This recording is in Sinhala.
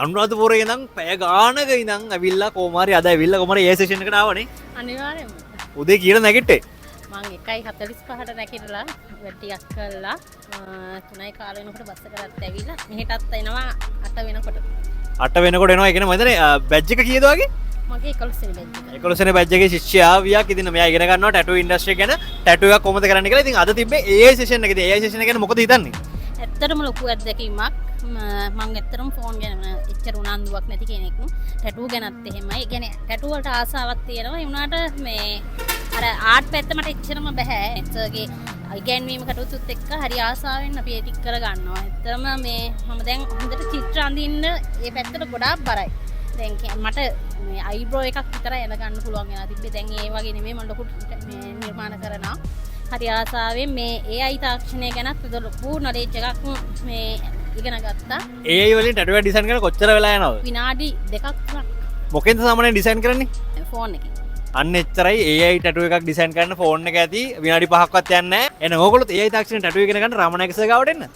අනුරාධපුරේ ඉඳන් පැය ගානක ඉඳන් ඇවිල්ලා කොමාරි අද ඇවිල්ලා කොමාරි ඒ සෙෂන් එකට ආවනේ. අනිවාර්යෙන්ම. උදේ කියලා නැගිට්ටේ. මං 1:45ට නැගිටලා වැඩ ටිකක් කළා 3යි කාල වෙනකොට බස් එකකට ඇවිල්ලා මෙහෙටත් එනවා 8 වෙනකොට. 8 වෙනකොට එනවා. ඒ කියන්නේ මම හිතන්නේ බැජ් එක කීයද වගේ? මගේ 11 වෙනි බැච් එක. 11 වෙනි බැජ් එකේ ශිෂ්‍යයාවියක් ඉතින් මෙයා ඉගෙන ගන්නවා ටැටු ඉන්ඩස්ට්‍රි ගැන ටැටු එකක් කොහොමද කරන්න කියලා. ඉතින් අද තිබ්බේ AI සෙෂන් එකේදී AI සෙෂන් එක ගැන මොකද හිතන්නේ? ඇත්තටම ලොකු අත්දැකීමක්. මම ඇත්තටම ෆෝන් ගැන එච්චර උනන්දුවක් නැති කෙනෙක්. ටැටු ගැනත් එහෙමයි. ඒ කියන්නේ ටැටු වලට ආසාවක් තියෙනවා. ඒ වුණාට මේ අර ආර්ට් පැත්ත මට එච්චරම බෑ. එච්චරගේ ඉගැන්වීම කටයුතුත් එක්ක හරි ආසාවෙන් අපි ඒක කර ගන්නවා. ඇත්තටම මේ මම දැන් හොඳට චිත්‍ර අඳින්න ඒ පැත්තට ගොඩාක් බරයි. දැන් මට මේ අයිබ්‍රෝ එකක් විතරයි එන ගන්න පුළුවන් වෙනවා තිබ්බේ. දැන් ඒ වගේ නෙමෙයි මම ලොකු නිර්මාණ කරනවා. හරි ආසාවෙන් මේ AI තාක්ෂණය ගැනත් ලොකු නොලෙජ් එකක් මේ ඉගෙන ගත්තා. AI වලින් ටැටු එක ඩිසයින් කරන කොච්චර වෙලා යනවද? විනාඩි 2ක් 3ක්. මොකෙන්ද සාමාන්‍යයෙන් ඩිසයින් කරන්නේ? ෆෝන් එකකින්. අන්න එච්චරයි AI ටැටු එකක් ඩිසයින් කරන්න ෆෝන් එක ඇති විනාඩි 5ක්වත් යන්නේ නැහැ. එහෙනම් ඕගොල්ලෝ AI තාක්ෂණයෙන් ටැටු ඉගෙන ගන්න රාමනායක සර් ගාවට එන්න.